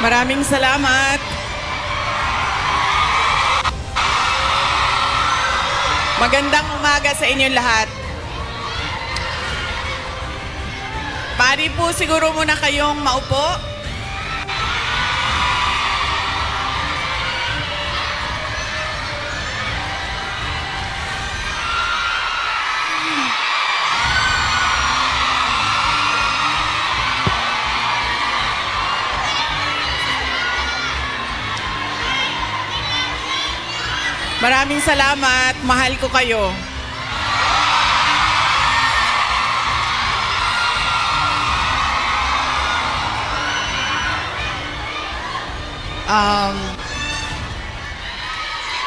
Maraming salamat. Magandang umaga sa inyong lahat. Pari po siguro muna kayong maupo. Maraming salamat. Mahal ko kayo.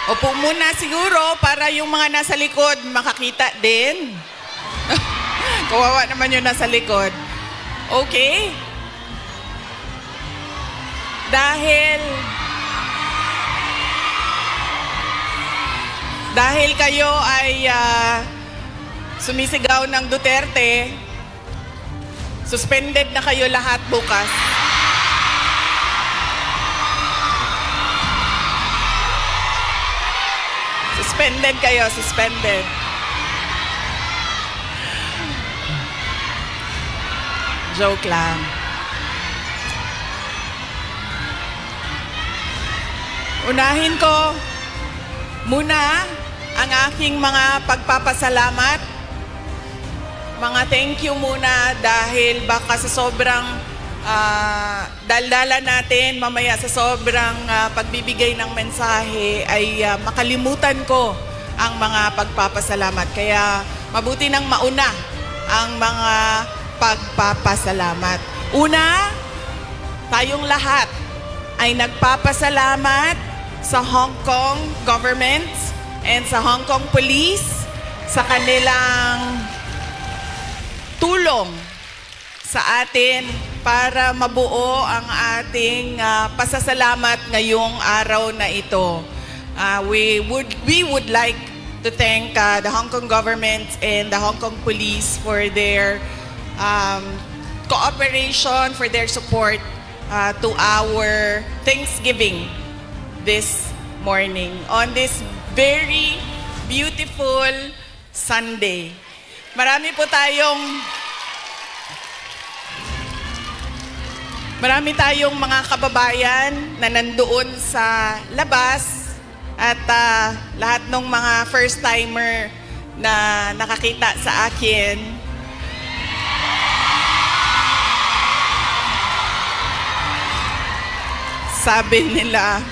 Opo muna siguro para yung mga nasa likod makakita din. Kawawa naman yung nasa likod. Okay? Dahil kayo ay sumisigaw ng Duterte, suspended na kayo lahat bukas. Suspended kayo, suspended. Joke lang. Unahin ko muna ang aking mga pagpapasalamat. Mga thank you muna dahil baka sa sobrang daldala natin mamaya sa sobrang pagbibigay ng mensahe ay makalimutan ko ang mga pagpapasalamat. Kaya mabuti nang mauna ang mga pagpapasalamat. Una, tayong lahat ay nagpapasalamat sa Hong Kong government and sa Hong Kong police sa kanilang tulong sa atin para mabuo ang ating pasasalamat ngayong araw na ito. We would like to thank the Hong Kong government and the Hong Kong police for their cooperation, for their support to our Thanksgiving this morning on this very beautiful Sunday. Marami tayong mga kababayan na nandoon sa labas at lahat ng mga first-timer na nakakita sa akin. Sabi nila,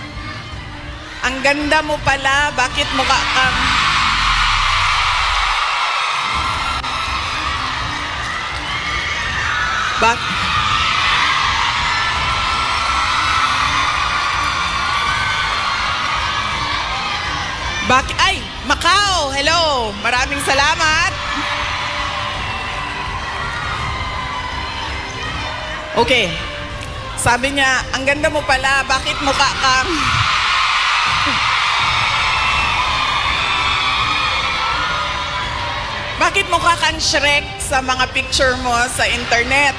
ang ganda mo pala, bakit mukha kang... Ay, Macau! Hello! Maraming salamat! Okay. Sabi niya, ang ganda mo pala, bakit mukha kang... Bakit mukha kang Shrek sa mga picture mo sa internet?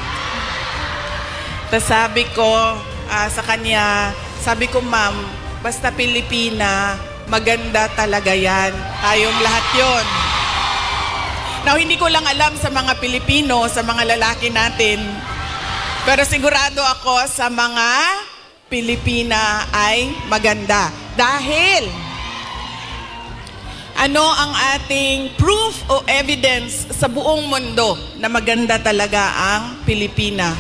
Tapos sabi ko sa kanya, sabi ko, ma'am, basta Pilipina, maganda talaga yan. Tayong lahat yon. Now, hindi ko lang alam sa mga Pilipino, sa mga lalaki natin, pero sigurado ako sa mga Pilipina ay maganda. Dahil, ano ang ating proof o evidence sa buong mundo na maganda talaga ang Pilipina?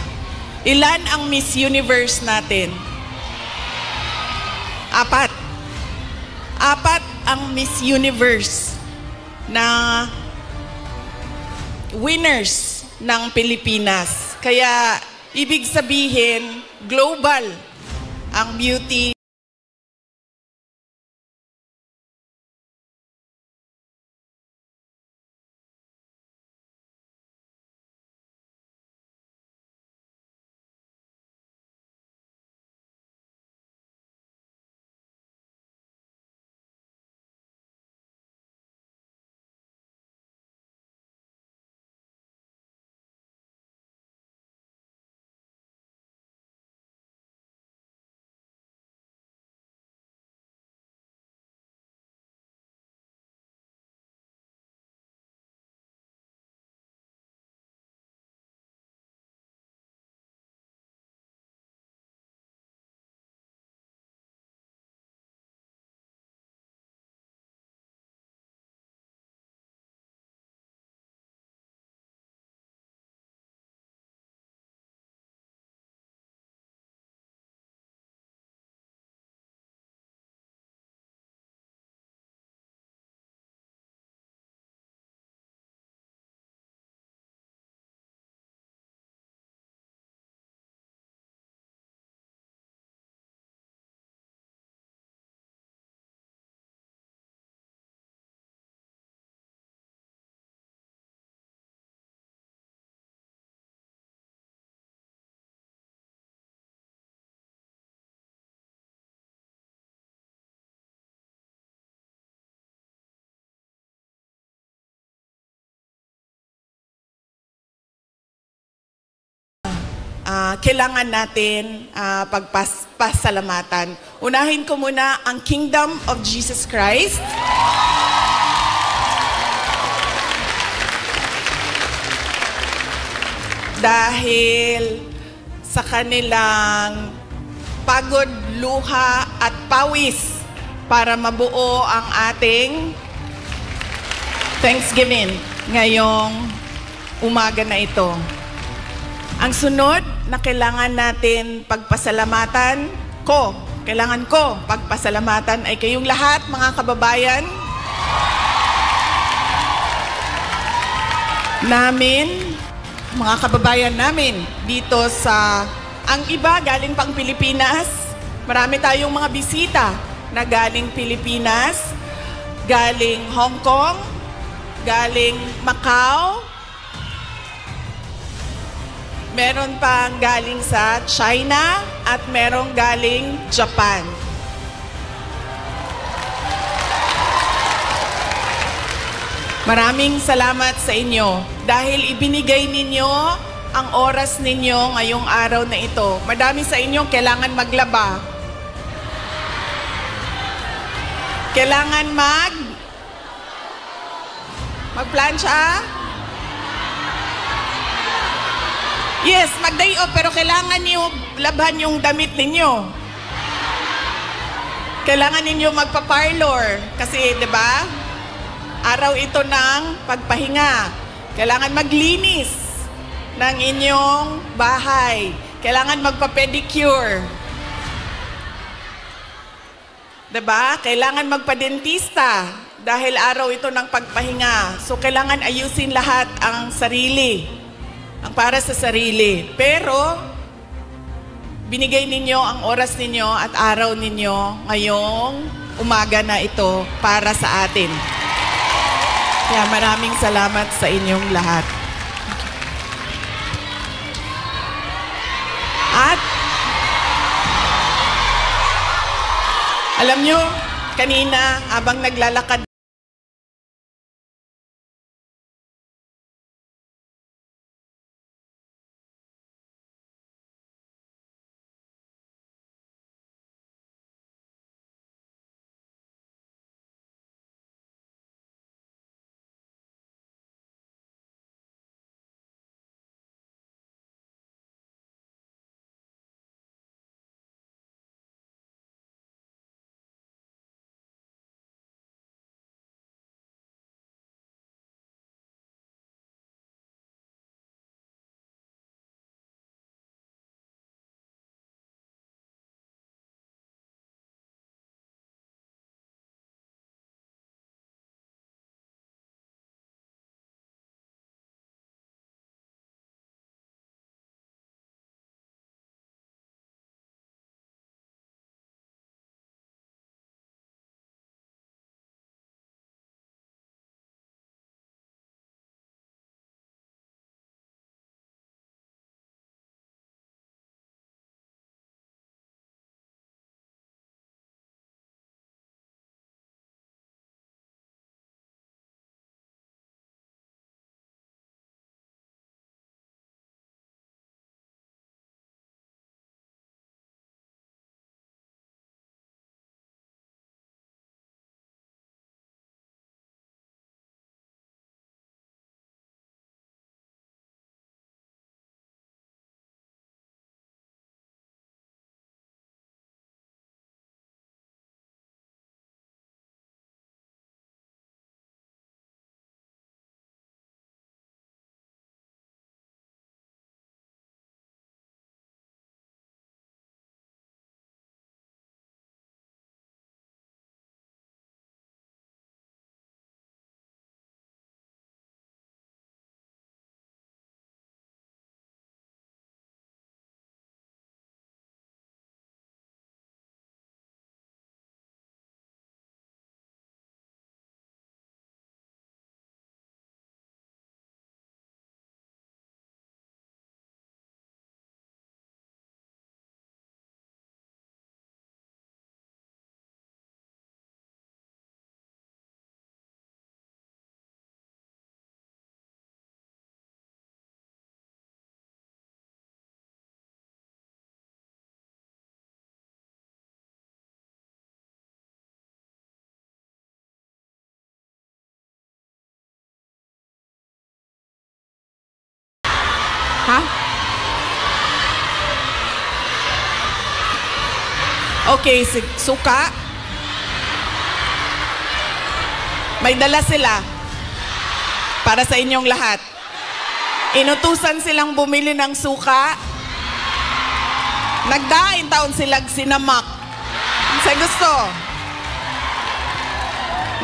Ilan ang Miss Universe natin? 4. 4 ang Miss Universe na winners ng Pilipinas. Kaya, ibig sabihin, global ang beauty kailangan natin pagpasalamatan. Unahin ko muna ang Kingdom of Jesus Christ. Dahil sa kanilang pagod, luha at pawis para mabuo ang ating Thanksgiving ngayong umaga na ito. Ang sunod na kailangan natin pagpasalamatan kailangan ko pagpasalamatan ay kayong lahat, mga kababayan namin, mga kababayan namin dito sa, ang iba galing pang Pilipinas. Marami tayong mga bisita na galing Pilipinas, galing Hong Kong, galing Macau, meron pang galing sa China at merong galing Japan. Maraming salamat sa inyo dahil ibinigay ninyo ang oras ninyo ngayong araw na ito. Madami sa inyo kailangan maglaba. Kailangan magplansya? Yes, mag-day off, pero kailangan niyo labhan yung damit ninyo. Kailangan ninyo magpa-parlor kasi, 'di ba? Araw ito ng pagpahinga. Kailangan maglinis ng inyong bahay. Kailangan magpa-pedicure. 'Di ba? Kailangan magpa-dentista dahil araw ito ng pagpahinga. So kailangan ayusin lahat ang sarili. Ang para sa sarili. Pero, binigay ninyo ang oras ninyo at araw ninyo ngayong umaga na ito para sa atin. Kaya maraming salamat sa inyong lahat. At, alam nyo, kanina habang naglalakad Ha? Okay, suka. May dala sila para sa inyong lahat. Inutusan silang bumili ng suka. Nagdain taon silang sinamak. Sa gusto.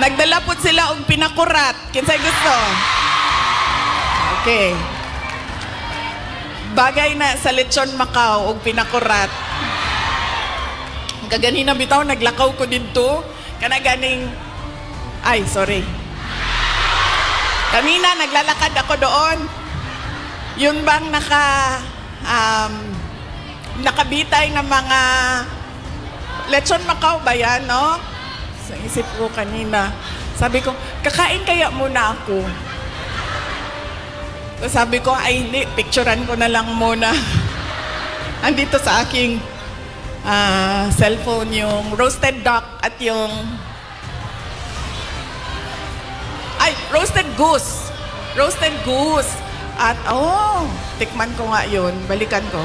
Nagdala po sila og pinakurat. Kinsay gusto. Okay. Bagay na sa lechon Macau og pinakurat. Kaganina bitaw naglakaw ko dito. Kana ganing ay, sorry. Kanina naglalakad ako doon. Yun bang nakabitay ng mga lechon Macau ba yan, no? Sa isip ko kanina. Sabi ko, kakain kaya muna ako. So sabi ko, ay hindi, picturean ko na lang muna. Andito sa aking cellphone yung roasted duck at yung roasted goose. Roasted goose. At, tikman ko nga yun. Balikan ko.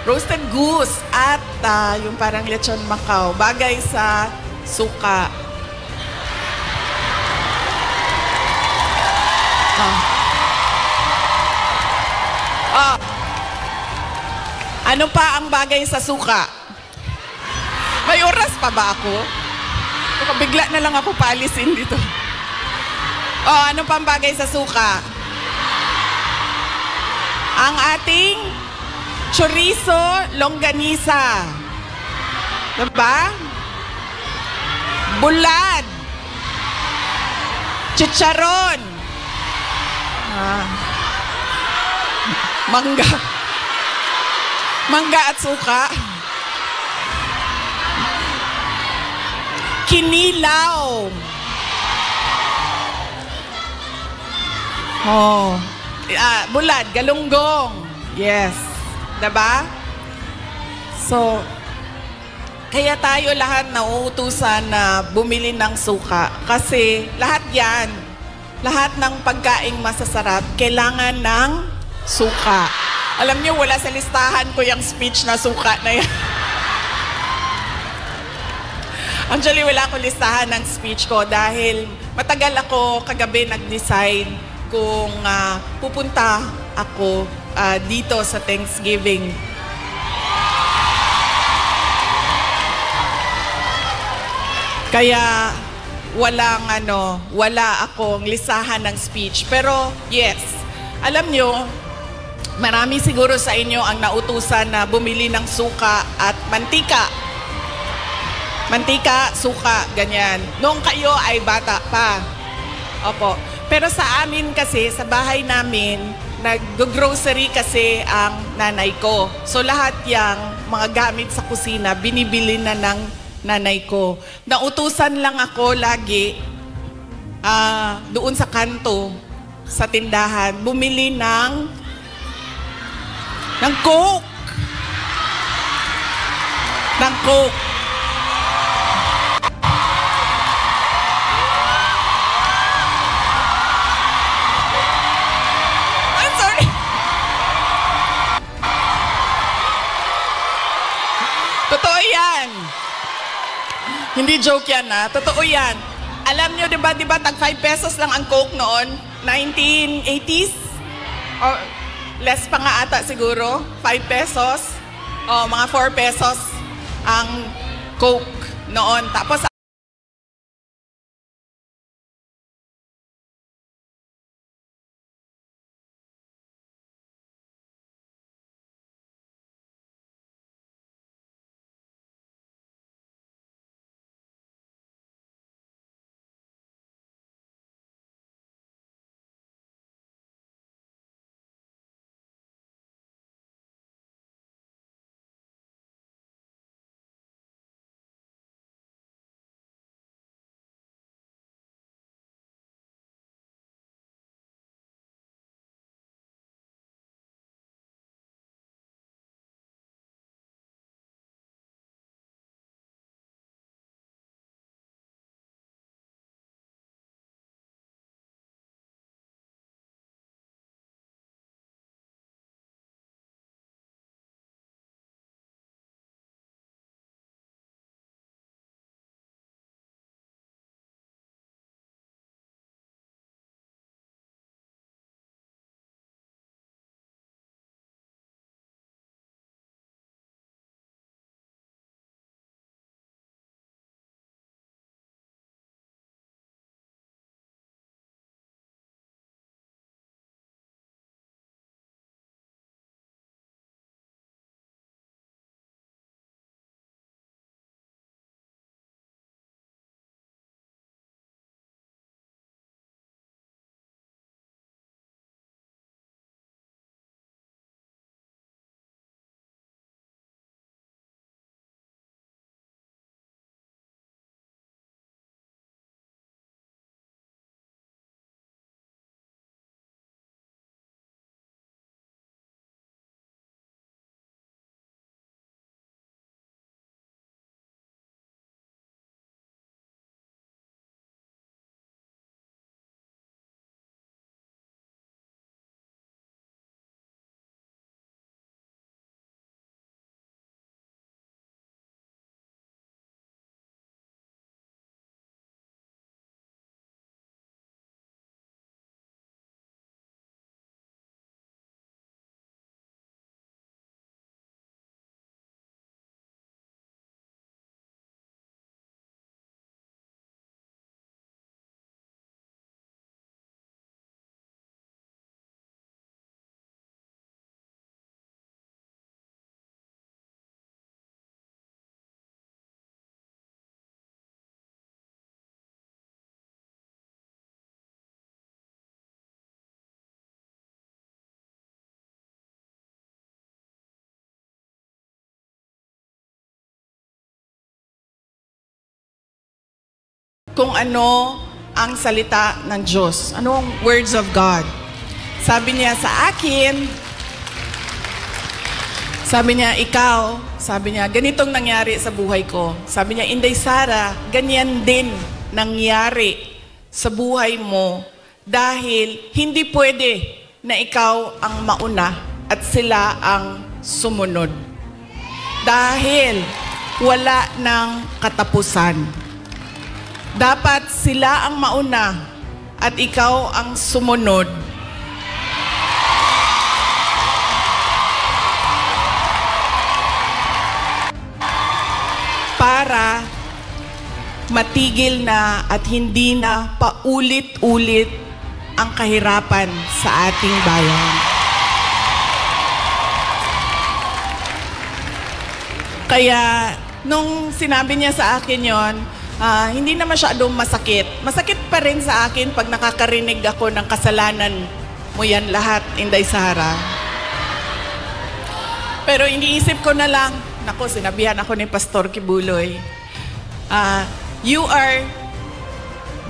Roasted goose at yung parang lechon Macau. Bagay sa suka. Ano pa ang bagay sa suka? May oras pa ba ako? Bigla na lang ako paalisin dito. Ano pa ang bagay sa suka? Ang ating chorizo longganisa. Diba? Bulad. Chicharon. Mangga. Mangga at suka. Kinilaw. Bulad, galunggong. Yes. Diba? So, kaya tayo lahat nauutusan na bumili ng suka. Kasi lahat yan, lahat ng pagkaing masasarap, kailangan ng suka. Alam niyo, wala sa listahan ko yung speech na suka na yan. Actually, wala akong listahan ng speech ko dahil matagal ako kagabi nag-decide kung pupunta ako dito sa Thanksgiving. Kaya wala akong listahan ng speech. Pero yes, alam nyo, marami siguro sa inyo ang nautusan na bumili ng suka at mantika. Mantika, suka, ganyan. Noong kayo ay bata pa. Opo. Pero sa amin kasi, sa bahay namin, nag-grocery kasi ang nanay ko. So lahat yang mga gamit sa kusina, binibili na ng nanay ko. Nautusan lang ako lagi doon sa kanto, sa tindahan, bumili ng Coke. Ng Coke. Totoo yan. Hindi joke yan, ha? Totoo yan. Alam nyo, di ba, tag 5 pesos lang ang Coke noon? 1980s? Or less pa nga ata siguro? 5 pesos? O, mga 4 pesos ang Coke noon. Tapos, kung ano ang salita ng Diyos. Ano ang words of God? Sabi niya sa akin, sabi niya, ikaw, sabi niya, ganitong nangyari sa buhay ko. Sabi niya, Inday Sara, ganyan din nangyari sa buhay mo dahil hindi pwede na ikaw ang mauna at sila ang sumunod. Dahil wala ng katapusan. Dapat sila ang mauna at ikaw ang sumunod. Para matigil na at hindi na paulit-ulit ang kahirapan sa ating bayan. Kaya nung sinabi niya sa akin yon, hindi na masyadong masakit. Masakit pa rin sa akin pag nakakarinig ako ng kasalanan mo yan lahat, Inday Sara. Pero iniisip ko na lang, naku, sinabihan ako ni Pastor Kibuloy, you are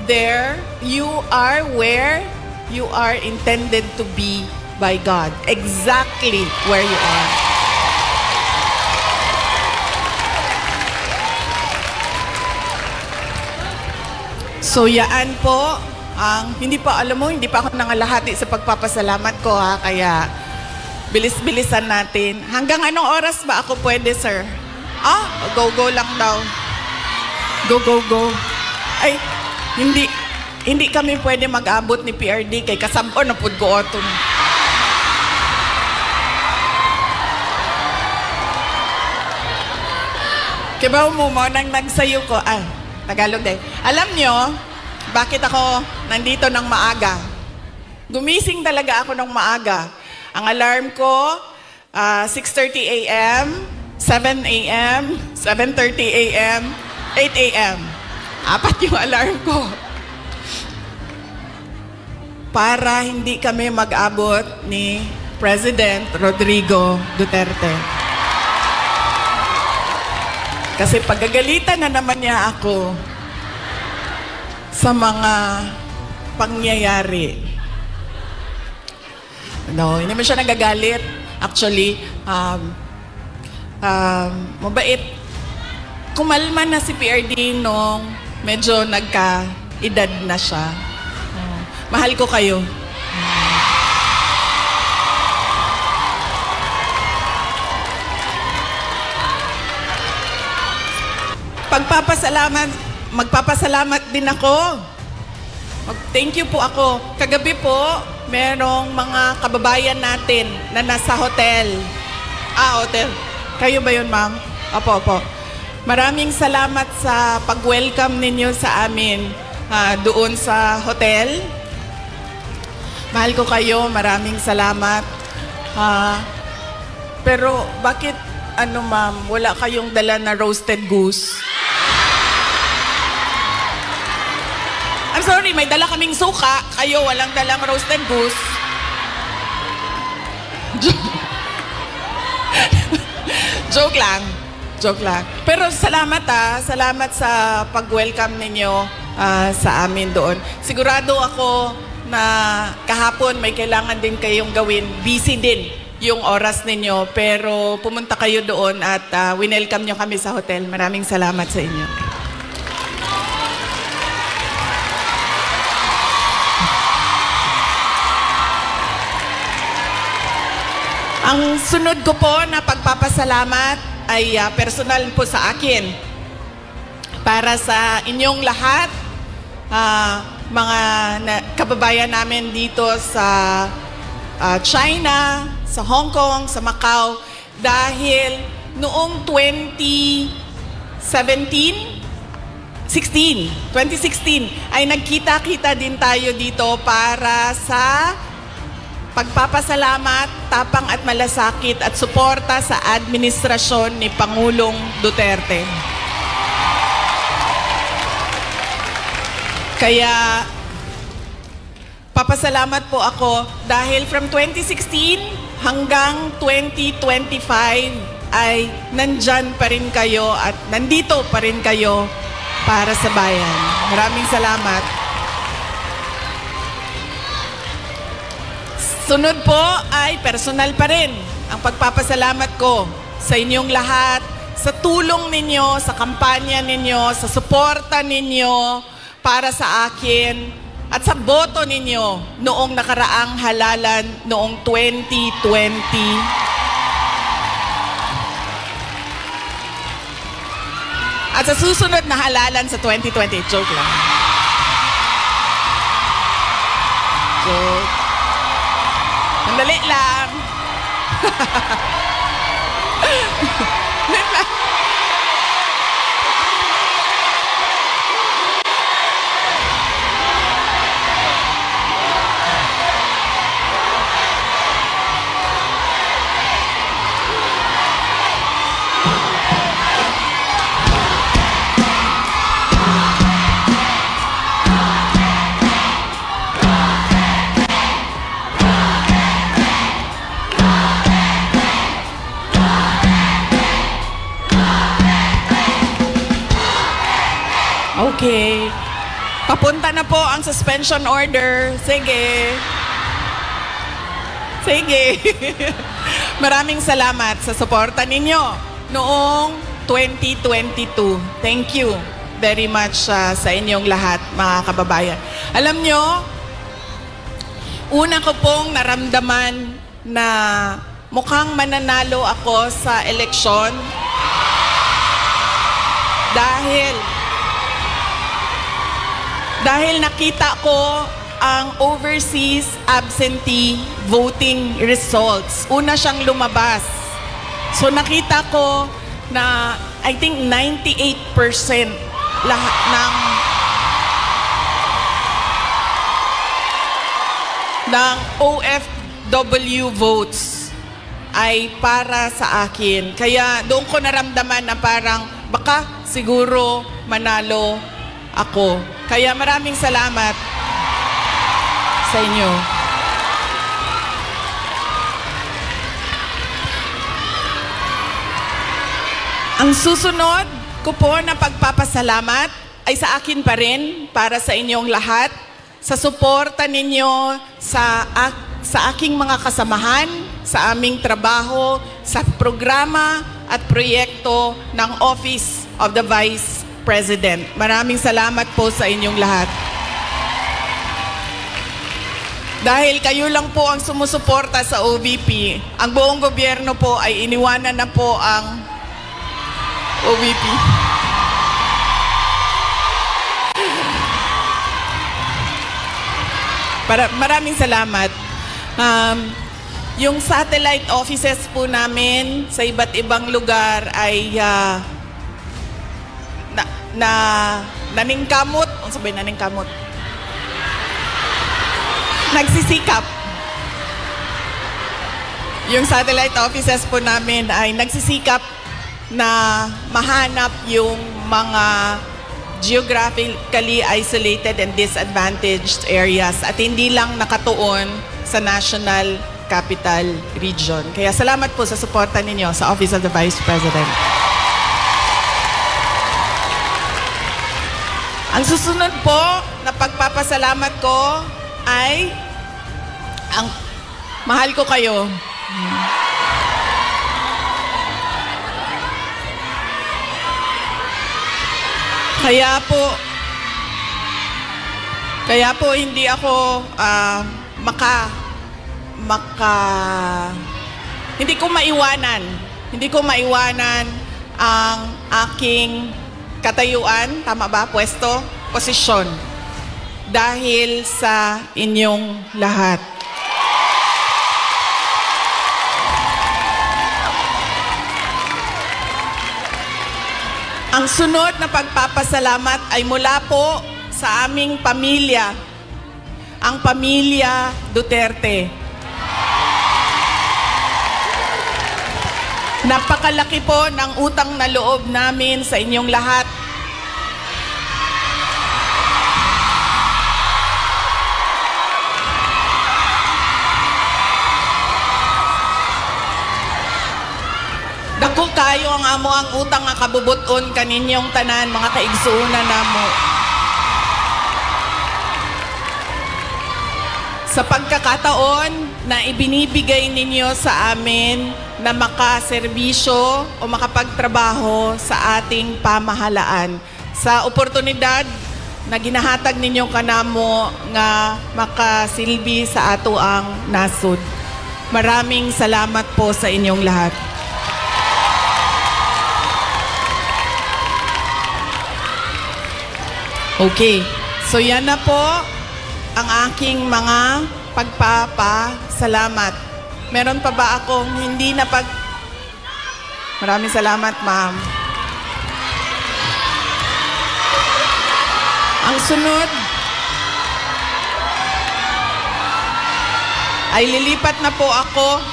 there, you are where you are intended to be by God. Exactly where you are. So, yaan po, hindi pa, alam mo, hindi pa ako nangalahati sa pagpapasalamat ko, ha, kaya bilis-bilisan natin. Hanggang anong oras ba ako pwede, sir? Go lang daw. Go. Ay, hindi kami pwede mag-abot ni PRD kay kasabon na pud ko oton. Kibaw mo nang nagsayo ko. Tagalog din. Alam nyo, bakit ako nandito ng maaga? Gumising talaga ako ng maaga. Ang alarm ko, 6:30 a.m., 7 a.m., 7:30 a.m., 8 a.m. 4 yung alarm ko. Para hindi kami mag-abot ni President Rodrigo Duterte. Kasi pagagalitan na naman niya ako sa mga pangyayari. No, hindi naman siya nagagalit. Actually, mabait. Kumalma na si PRD nung medyo nagka-edad na siya. Mahal ko kayo. Magpapasalamat din ako. Thank you po ako. Kagabi po, merong mga kababayan natin na nasa hotel. Hotel. Kayo ba yun, ma'am? Opo. Maraming salamat sa pag-welcome ninyo sa amin doon sa hotel. Mahal ko kayo. Maraming salamat. Pero bakit, ma'am, wala kayong dala na roasted goose? I'm sorry, may dala kaming suka. Kayo, walang dalang roasted goose. Joke lang. Pero salamat Salamat sa pag-welcome ninyo sa amin doon. Sigurado ako na kahapon may kailangan din kayong gawin. Busy din yung oras ninyo. Pero pumunta kayo doon at winelcome nyo kami sa hotel. Maraming salamat sa inyo. Ang sunod ko po na pagpapasalamat ay personal po sa akin. Para sa inyong lahat, mga kababayan namin dito sa China, sa Hong Kong, sa Macau, dahil noong 2016 ay nagkita-kita din tayo dito para sa pagpapasalamat, tapang at malasakit at suporta sa administrasyon ni Pangulong Duterte. Kaya papasalamat po ako dahil from 2016 hanggang 2025 ay nandyan pa rin kayo at nandito pa rin kayo para sa bayan. Maraming salamat. Sunod po ay personal pa rin ang pagpapasalamat ko sa inyong lahat, sa tulong ninyo, sa kampanya ninyo, sa suporta ninyo para sa akin at sa boto ninyo noong nakaraang halalan noong 2020. At sa susunod na halalan sa 2020, joke lang. Joke. Mandali lang. Okay. Papunta na po ang suspension order. Sige. Sige. Maraming salamat sa suporta ninyo noong 2022. Thank you very much sa inyong lahat, mga kababayan. Alam nyo, una ko pong naramdaman na mukhang mananalo ako sa eleksyon dahil nakita ko ang overseas absentee voting results. Una siyang lumabas. So nakita ko na I think 98% lahat ng OFW votes ay para sa akin. Kaya doon ko naramdaman na parang baka siguro manalo ako. Kaya maraming salamat sa inyo. Ang susunod ko po na pagpapasalamat ay sa akin pa rin, para sa inyong lahat, sa suporta ninyo sa aking mga kasamahan, sa aming trabaho, sa programa at proyekto ng Office of the Vice President. Maraming salamat po sa inyong lahat. Dahil kayo lang po ang sumusuporta sa OVP, ang buong gobyerno po ay iniwanan na po ang OVP. Maraming salamat. Yung satellite offices po namin sa iba't ibang lugar ay naningkamot. Ano sabihin naningkamot? Nagsisikap. Yung satellite offices po namin ay nagsisikap na mahanap yung mga geographically isolated and disadvantaged areas at hindi lang nakatuon sa National Capital Region. Kaya salamat po sa suporta ninyo sa Office of the Vice President. Ang susunod po na pagpapasalamat ko ay ang mahal ko kayo. Kaya po hindi ako hindi ko maiwanan ang aking katayuan, tama ba? Pwesto, posisyon, dahil sa inyong lahat. Ang sunod na pagpapasalamat ay mula po sa aming pamilya, ang pamilya Duterte. Napakalaki po ng utang na loob namin sa inyong lahat. Dako kayo ang amo ang utang nga kabubuton kaninyong tanan, mga kaigsuunan namo. Sa pagkakataon na ibinibigay ninyo sa amin na makaserbisyo o makapagtrabaho sa ating pamahalaan. Sa oportunidad na ginahatag ninyo kanamo nga makasilbi sa ato ang nasud. Maraming salamat po sa inyong lahat. Okay, so yan na po ang aking mga pagpapasalamat. Meron pa ba akong hindi na Maraming salamat, ma'am. Ang sunod ay lilipat na po ako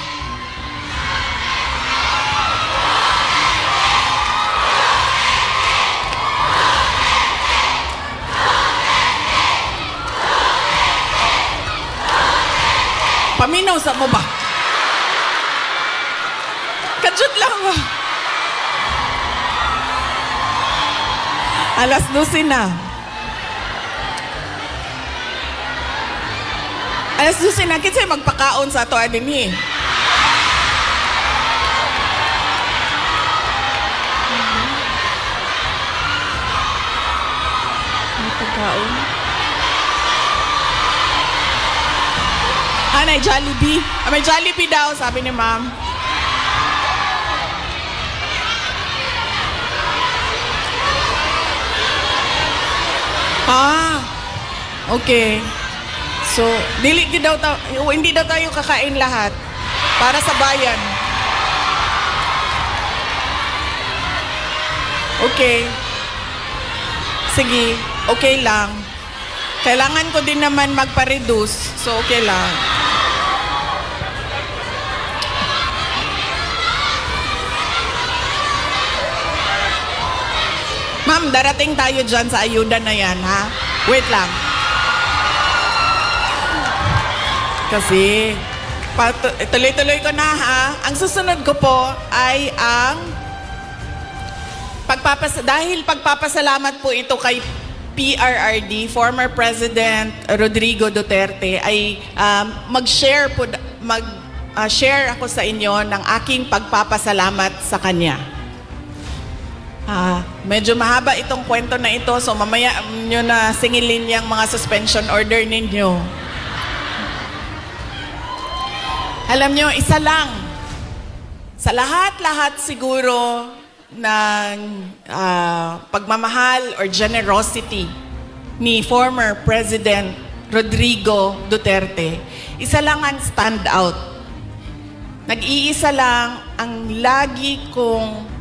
paminaw sa mo ba? Kadyot lang ba? Alas 12 na. Alas 12 na, kinsay magpakaon sa ato adin eh. May pagkaon? May Jollibee. May Jollibee daw, sabi ni ma'am. Okay. So, hindi daw tayo kakain lahat para sa bayan. Okay. Sige, okay lang. Kailangan ko din naman magpa-reduce, so okay lang. Ma'am, darating tayo dyan sa ayuda na yan, ha? Wait lang. Kasi, tuloy-tuloy ko na, ha? Ang susunod ko po ay ang dahil pagpapasalamat po ito kay PRRD, former President Rodrigo Duterte, ay mag-share ako sa inyo ng aking pagpapasalamat sa kanya. Medyo mahaba itong kwento na ito, so mamaya nyo na singilin yung mga suspension order ninyo. Alam nyo, isa lang. Sa lahat-lahat siguro ng pagmamahal or generosity ni former President Rodrigo Duterte, isa lang ang stand out. Nag-iisa lang ang lagi kong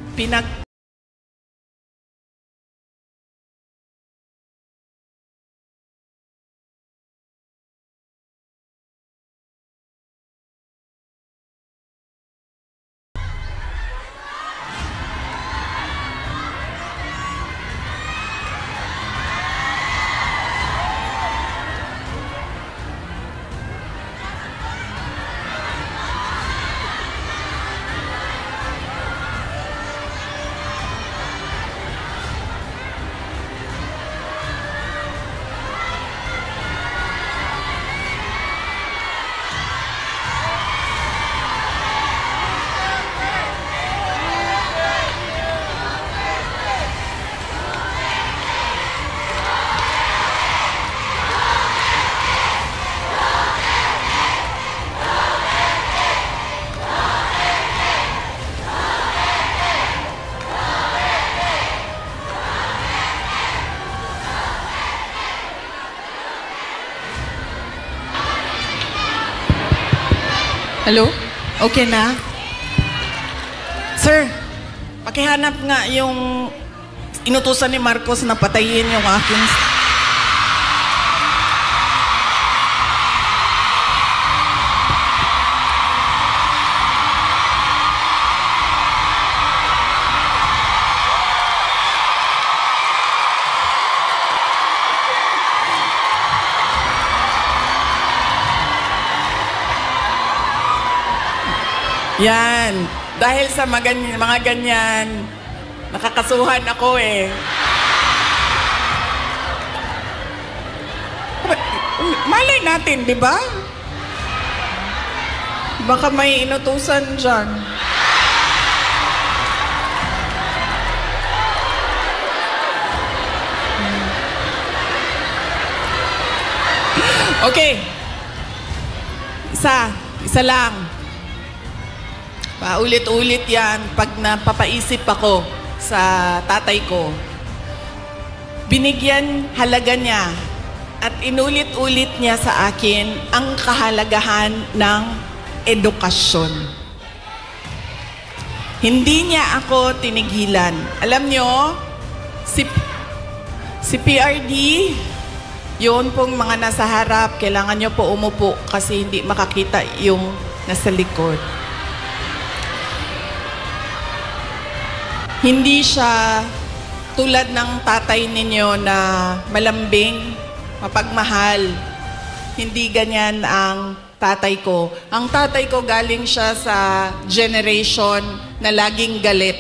Hello? Okay na? Sir, pakihanap nga yung inutusan ni Marcos na patayin yung aking... Yan. Dahil sa mga ganyan, nakakasuhan ako eh. Malay natin, di ba? Baka may inutusan dyan. Okay. Isa lang. Paulit-ulit yan pag napapaisip ako sa tatay ko. Binigyan halaga niya at inulit-ulit niya sa akin ang kahalagahan ng edukasyon. Hindi niya ako tinigilan. Alam niyo, si PRD, yun pong mga nasa harap, kailangan nyo po umupo kasi hindi makakita yung nasa likod. Hindi siya tulad ng tatay ninyo na malambing, mapagmahal. Hindi ganyan ang tatay ko. Ang tatay ko galing siya sa generation na laging galit.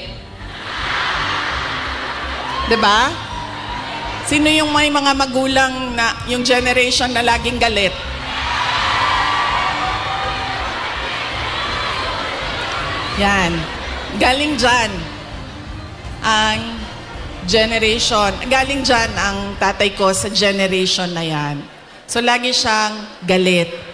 'Di ba? Sino yung may mga magulang na yung generation na laging galit? Yan. Galing dyan ang generation. Galing dyan ang tatay ko sa generation na yan. So, lagi siyang galit.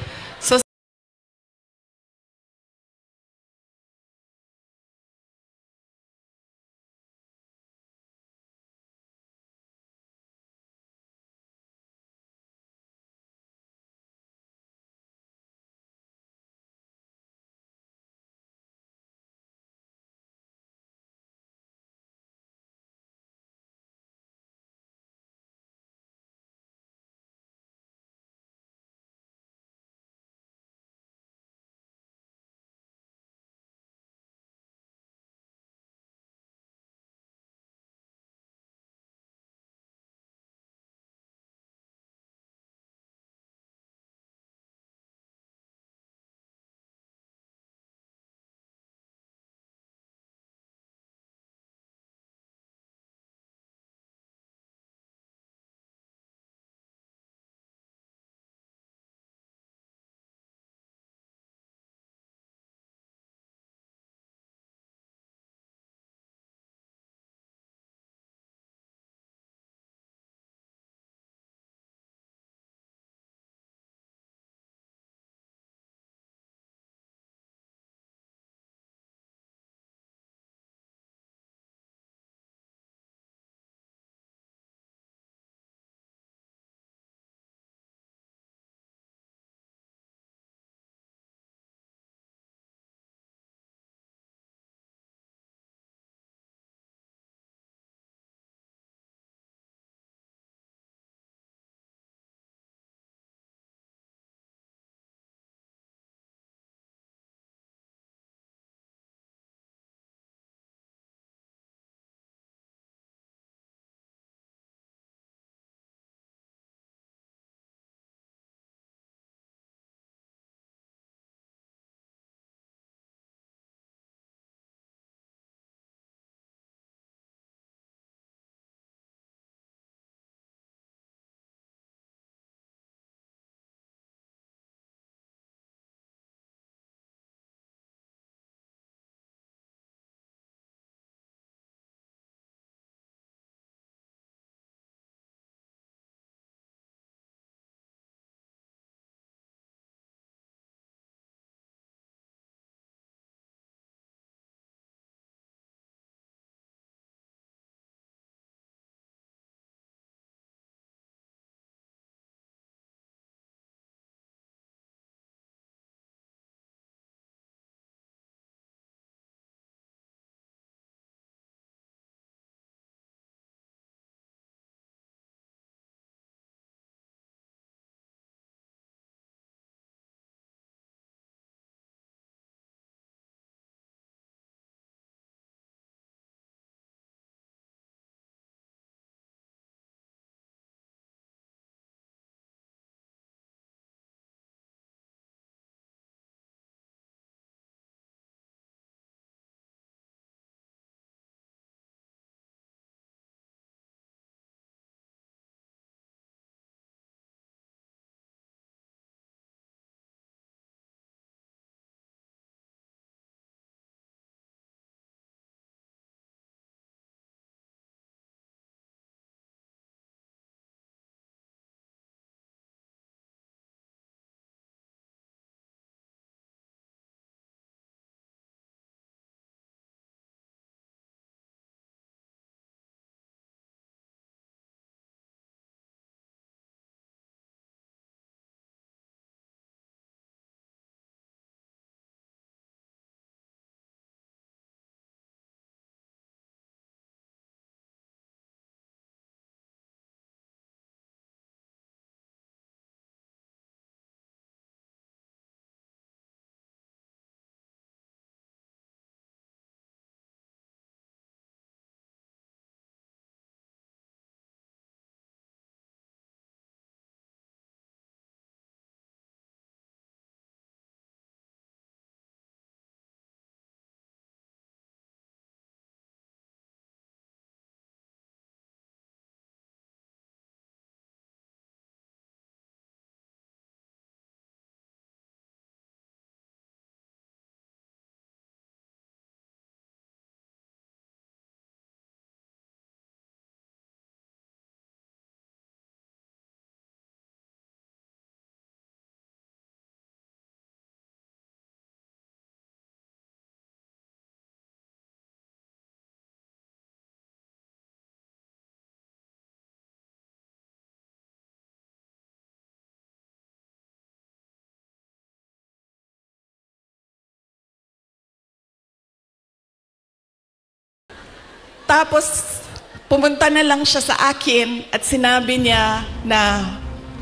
Tapos, pumunta na lang siya sa akin at sinabi niya na,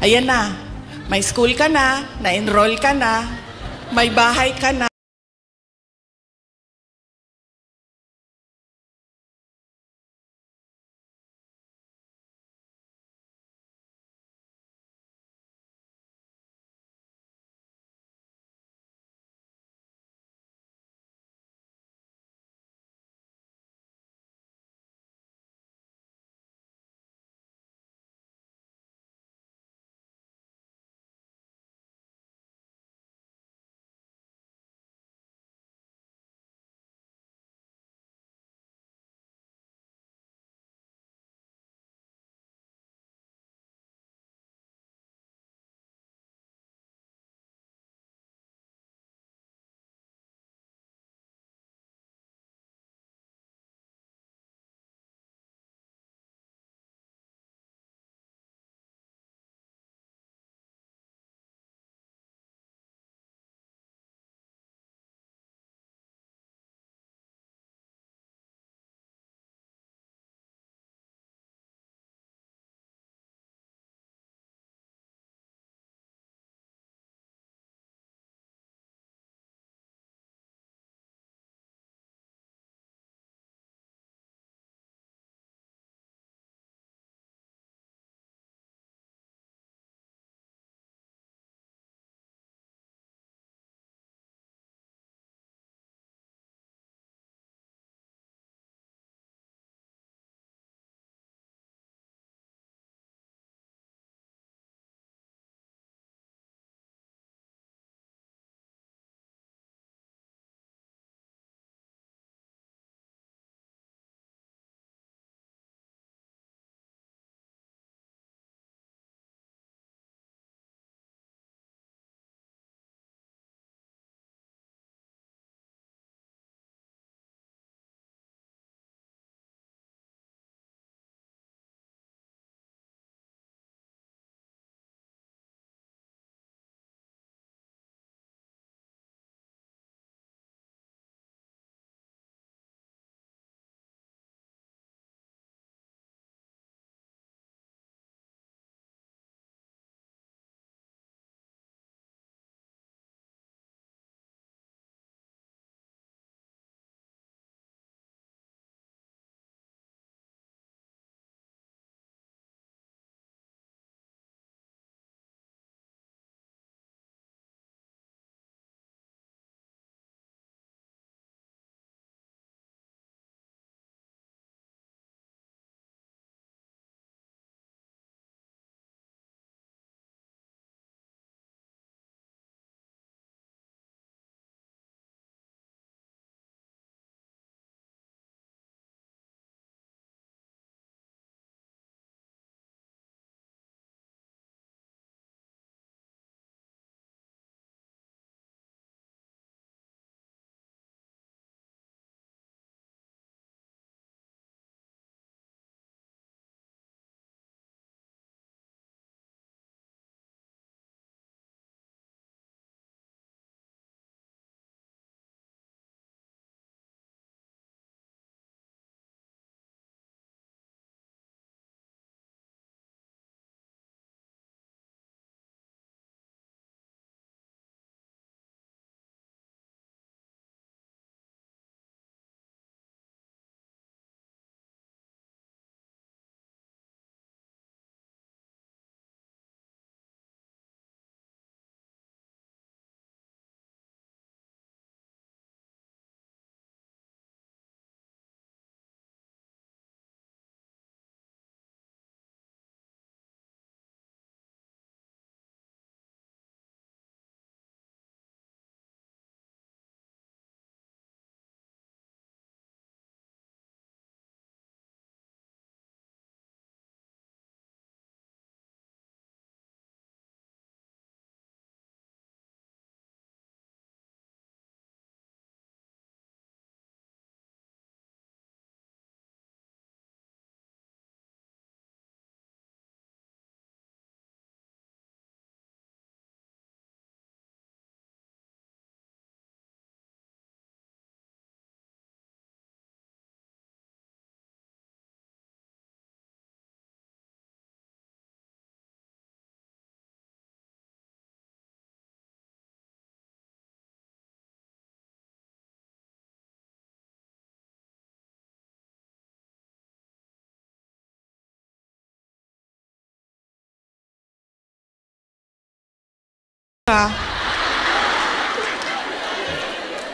ayan na, may school ka na-enroll ka na, may bahay ka na.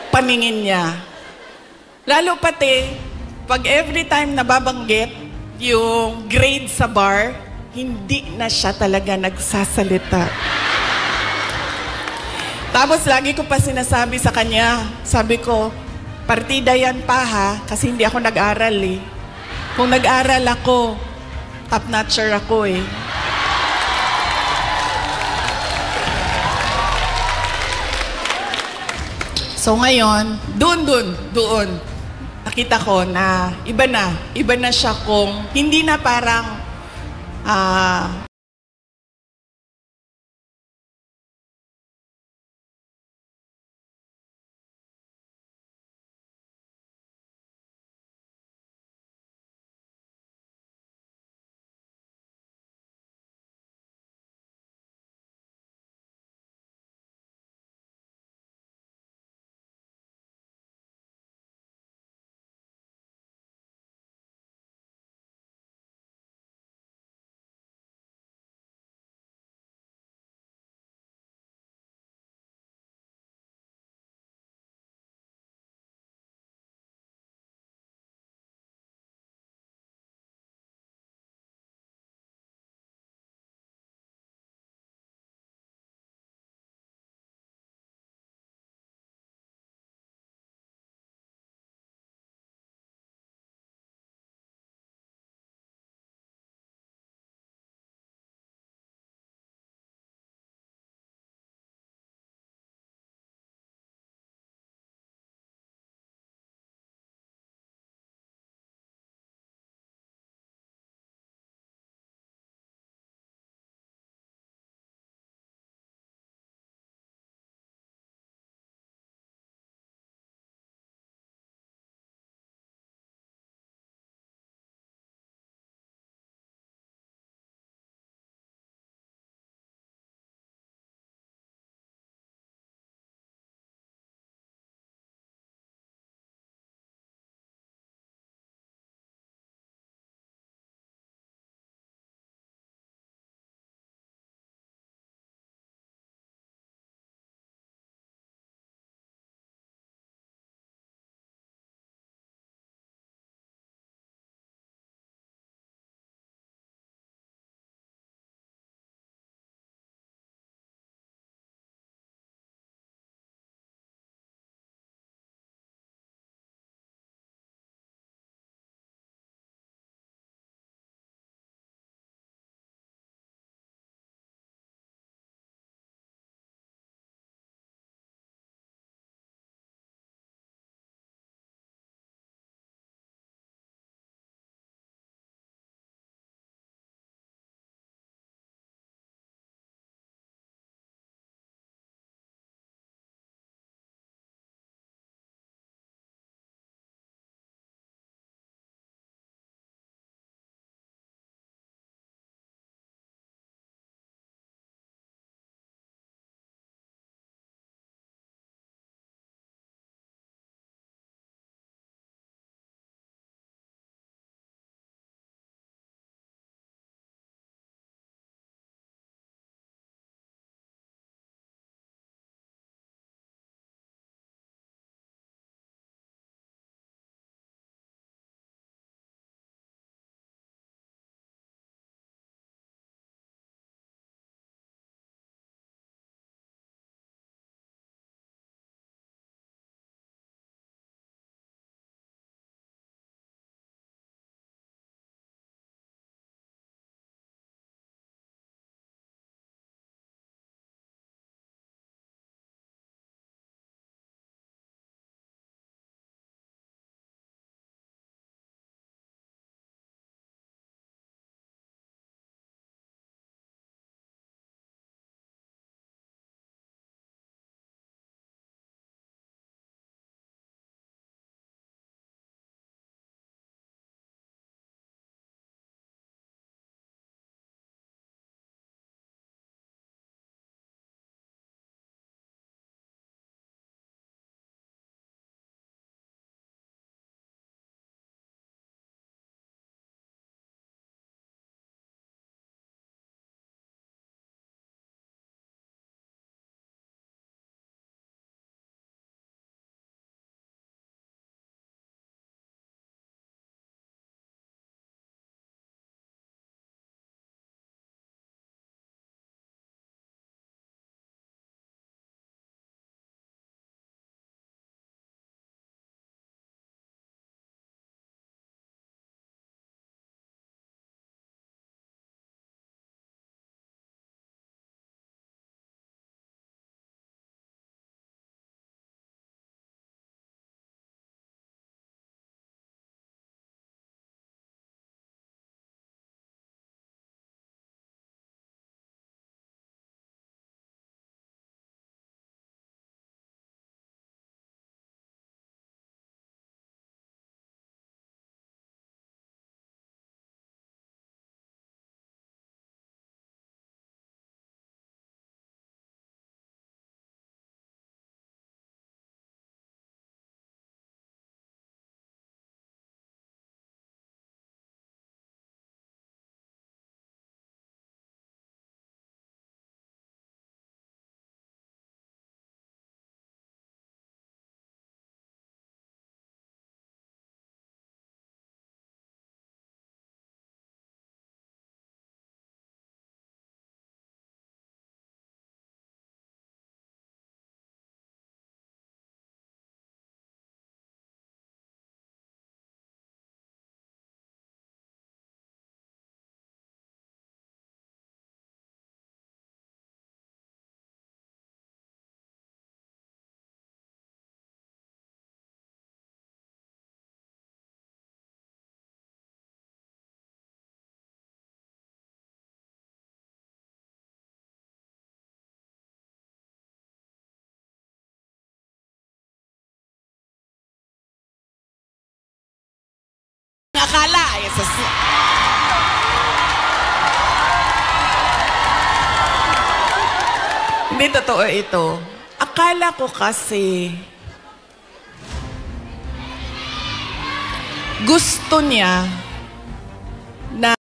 paningin niya. Lalo pati, pag every time nababanggit yung grade sa bar, hindi na siya talaga nagsasalita. Tapos lagi ko pa sinasabi sa kanya, sabi ko, partida yan pa ha, kasi hindi ako nag-aral eh. Kung nag-aral ako, top-notcher ako eh. So ngayon, doon, nakita ko na iba na siya kung hindi na parang Hindi totoo ito. Akala ko kasi gusto niya na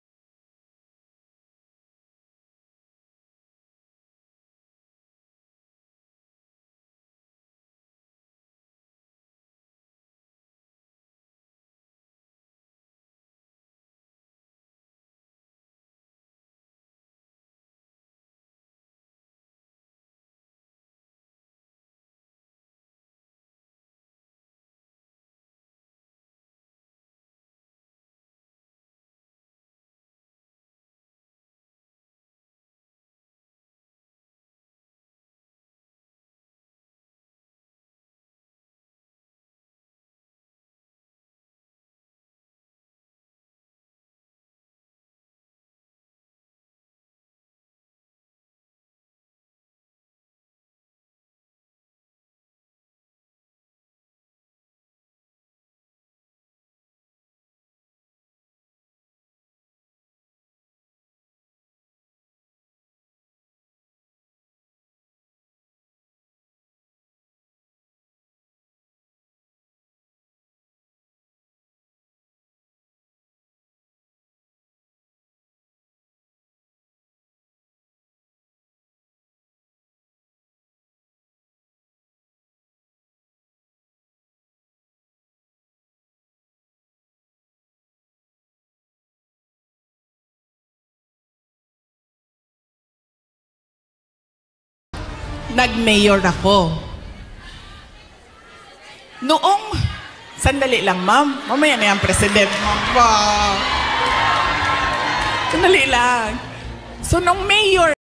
nag-mayor ako. Noong, sandali lang ma'am, mamaya na yung president mo. Wow. Sandali lang. So nung mayor,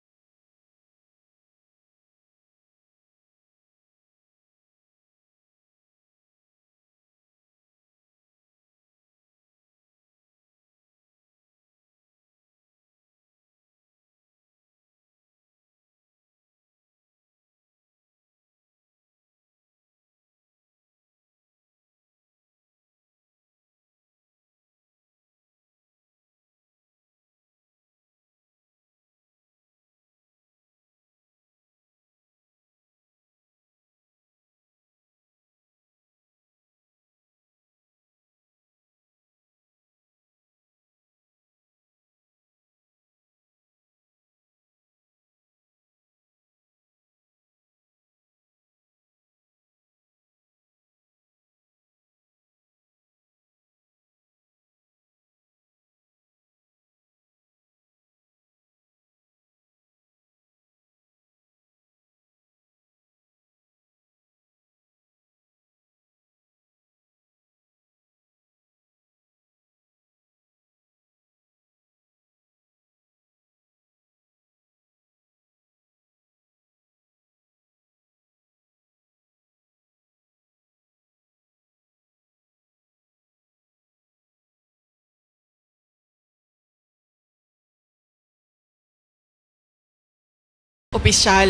opisyal,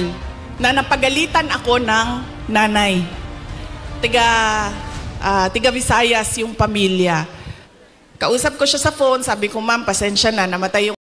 na napagalitan ako ng nanay. Tiga Visayas yung pamilya. Kausap ko siya sa phone, sabi ko, ma'am, pasensya na, namatay yung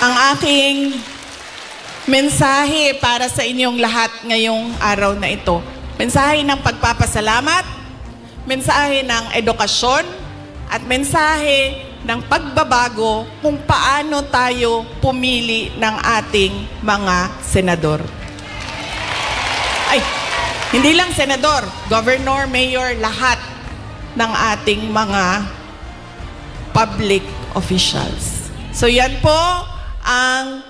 ang aking mensahe para sa inyong lahat ngayong araw na ito. Mensahe ng pagpapasalamat, mensahe ng edukasyon, at mensahe ng pagbabago kung paano tayo pumili ng ating mga senador. Ay, hindi lang senador, governor, mayor, lahat ng ating mga public officials. So yan po ang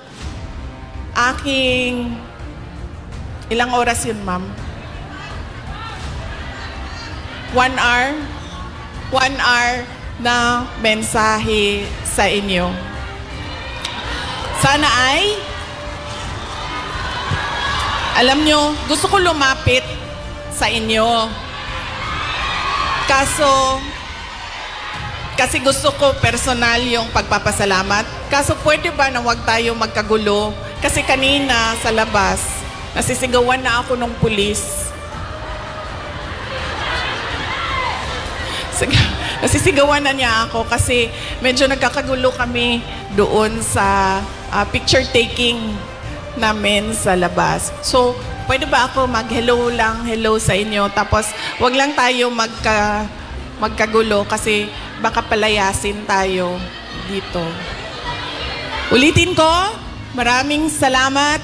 aking... Ilang oras yun, ma'am? 1 hour? 1 hour na mensahe sa inyo. Sana ay... Alam nyo, gusto ko lumapit sa inyo. Kasi gusto ko personal yung pagpapasalamat. Kaso pwede ba na wag tayo magkagulo? Kasi kanina sa labas, nasisigawan na ako ng pulis. Nasisigawan na niya ako kasi medyo nagkakagulo kami doon sa picture taking namin sa labas. So, pwede ba ako mag-hello lang, hello sa inyo? Tapos, wag lang tayo magkagulo kasi baka palayasin tayo dito. Ulitin ko, maraming salamat,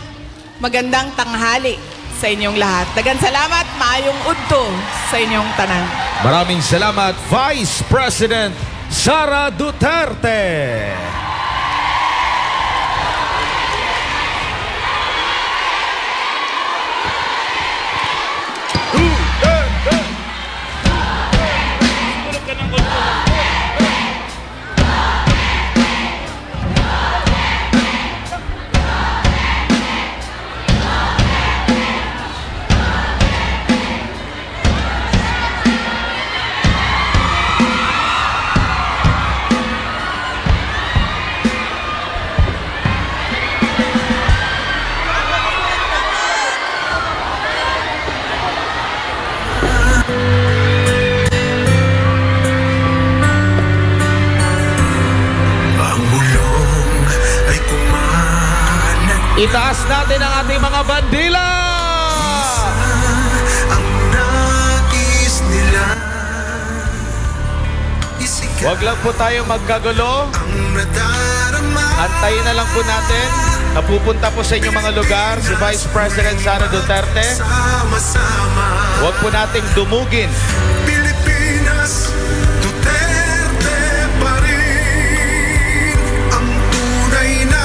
magandang tanghali sa inyong lahat. Dagan salamat, maayong udto sa inyong tanan. Maraming salamat, Vice President Sara Duterte. Itaas natin ang ating mga bandila! Ang nais nila. Huwag lang po tayo magkagulo. Antayin na lang po natin. Napupunta po sa inyong mga lugar si Vice President Sara Duterte. Huwag po nating dumugin. Pilipinas, Duterte pa rin ang tunay na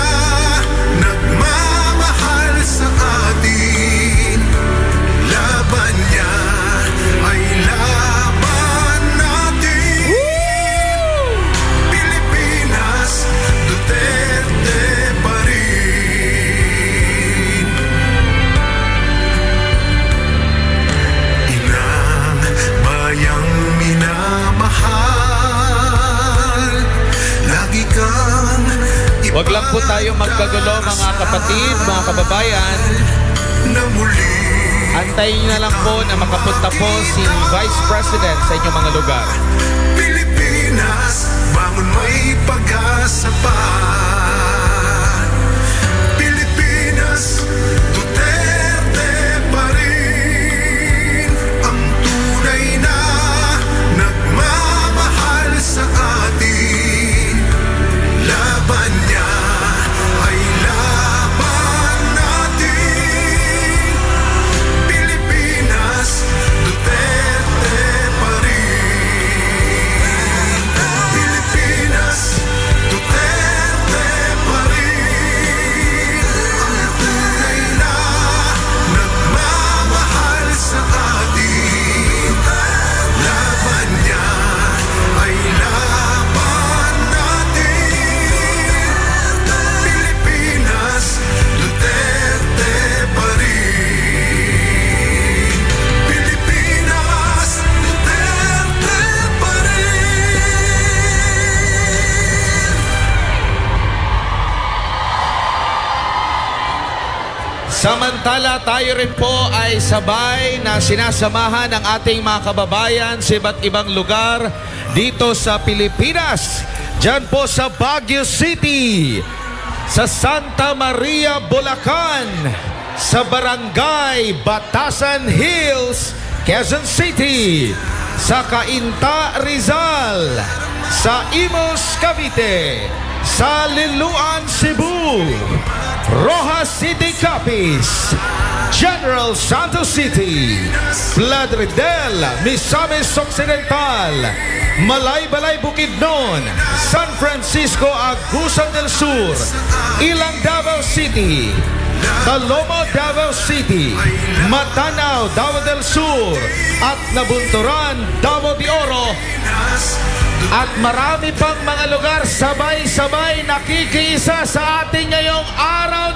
nagmamahal sa atin. Laban niya ay laban natin. Pilipinas, Duterte pa rin. Inang bayang minamahal, lagi kang Huwag lang po tayo magkagulo mga kapatid, mga kababayan. na muli. Antayin nyo na lang po na makapunta po si Vice President sa inyong mga lugar. Pilipinas, bangon may pag-asa pa. Pilipinas, Duterte pa rin ang tunay na nagmamahal sa atin. Laban niya ay laban natin. Pilipinas, Duterte pa rin. Pilipinas, Duterte pa rin ang tunay na nagmamahal sa atin. Laban niya ay laban natin. Pilipinas, Duterte pa rin. Pilipinas, Duterte pa rin. Samantala, tayo rin po ay sabay na sinasamahan ng ating mga kababayan sa iba't ibang lugar dito sa Pilipinas. Diyan po sa Baguio City. sa Santa Maria, Bulacan, sa Barangay Batasan Hills, Quezon City, sa Cainta, Rizal, sa Imus, Cavite, sa Liloan, Cebu, Rojas City, Capiz, General Santos City, Plaridel, Misamis Occidental, Malaybalay, Bukidnon, San Francisco, Agusan del Sur, Ilang, Davao City, Talomo, Davao City, Matanao, Davao del Sur, at Nabunturan, Davao de Oro, at marami pang mga lugar sabay-sabay nakikiisa sa ating ngayong araw